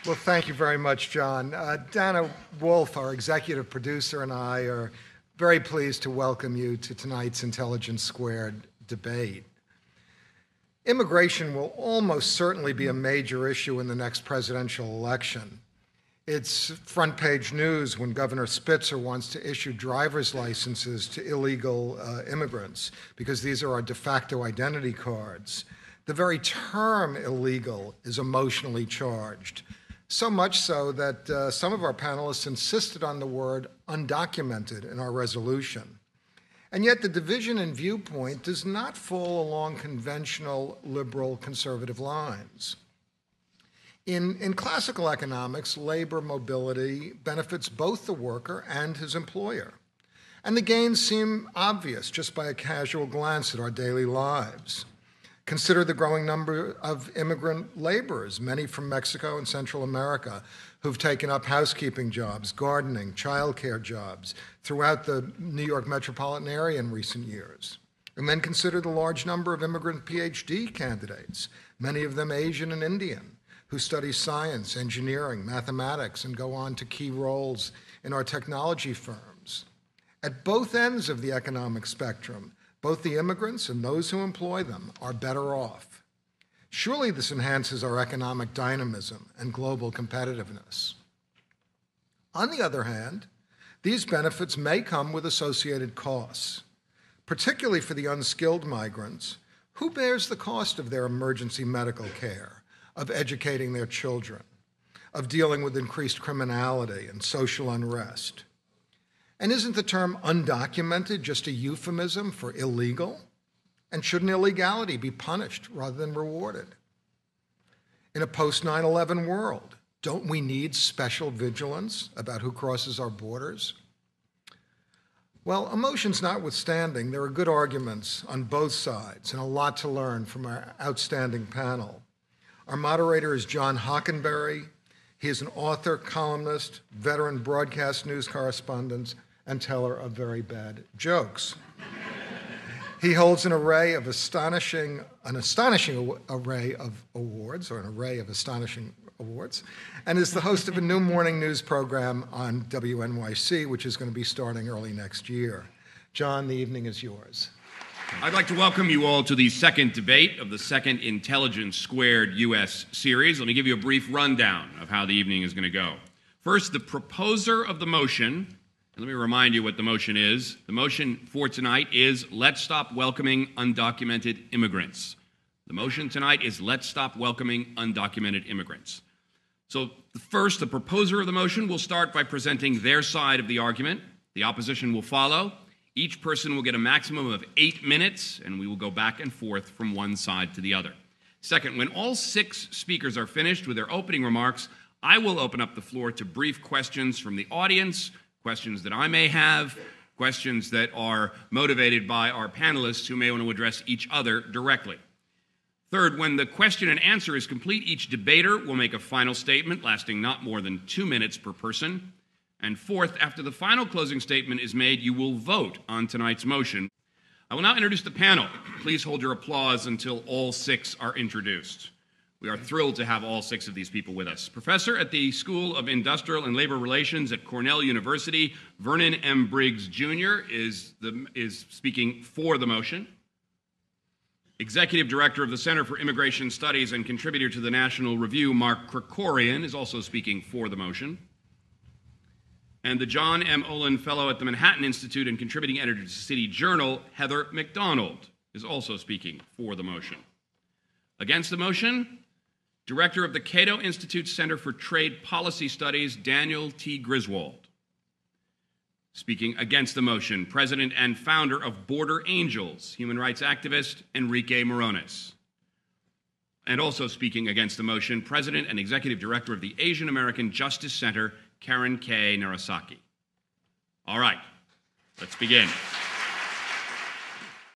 Well, thank you very much, John. Dana Wolf, our executive producer, and I are very pleased to welcome you to tonight's Intelligence Squared debate. Immigration will almost certainly be a major issue in the next presidential election. It's front page news when Governor Spitzer wants to issue driver's licenses to illegal immigrants because these are our de facto identity cards. The very term illegal is emotionally charged, so much so that some of our panelists insisted on the word undocumented in our resolution. And yet the division in viewpoint does not fall along conventional liberal conservative lines. In classical economics, labor mobility benefits both the worker and his employer. And the gains seem obvious just by a casual glance at our daily lives. Consider the growing number of immigrant laborers, many from Mexico and Central America, who've taken up housekeeping jobs, gardening, childcare jobs throughout the New York metropolitan area in recent years. And then consider the large number of immigrant PhD candidates, many of them Asian and Indian, who study science, engineering, mathematics, and go on to key roles in our technology firms. At both ends of the economic spectrum, both the immigrants and those who employ them are better off. Surely this enhances our economic dynamism and global competitiveness. On the other hand, these benefits may come with associated costs, particularly for the unskilled migrants. Who bears the cost of their emergency medical care, of educating their children, of dealing with increased criminality and social unrest? And isn't the term undocumented just a euphemism for illegal? And shouldn't illegality be punished rather than rewarded? In a post-9/11 world, don't we need special vigilance about who crosses our borders? Well, emotions notwithstanding, there are good arguments on both sides and a lot to learn from our outstanding panel. Our moderator is John Hockenberry. He is an author, columnist, veteran broadcast news correspondent, and teller of very bad jokes. He holds an astonishing array of awards, and is the host of a new morning news program on WNYC, which is going to be starting early next year. John, the evening is yours. I'd like to welcome you all to the second debate of the second Intelligence Squared U.S. series. Let me give you a brief rundown of how the evening is going to go. First, the proposer of the motion. Let me remind you what the motion is. The motion for tonight is let's stop welcoming undocumented immigrants. The motion tonight is let's stop welcoming undocumented immigrants. So first, the proposer of the motion will start by presenting their side of the argument. The opposition will follow. Each person will get a maximum of 8 minutes, and we will go back and forth from one side to the other. Second, when all 6 speakers are finished with their opening remarks, I will open up the floor to brief questions from the audience, questions that I may have, questions that are motivated by our panelists who may want to address each other directly. Third, when the question and answer is complete, each debater will make a final statement lasting not more than 2 minutes per person. And fourth, after the final closing statement is made, you will vote on tonight's motion. I will now introduce the panel. Please hold your applause until all 6 are introduced. We are thrilled to have all 6 of these people with us. Professor at the School of Industrial and Labor Relations at Cornell University, Vernon M. Briggs, Jr. is speaking for the motion. Executive Director of the Center for Immigration Studies and contributor to the National Review, Mark Krikorian, is also speaking for the motion. And the John M. Olin Fellow at the Manhattan Institute and contributing editor to City Journal, Heather McDonald, is also speaking for the motion. Against the motion, Director of the Cato Institute Center for Trade Policy Studies, Daniel T. Griswold. Speaking against the motion, President and founder of Border Angels, human rights activist Enrique Morones. And also speaking against the motion, President and Executive Director of the Asian American Justice Center, Karen K. Narasaki. All right, let's begin.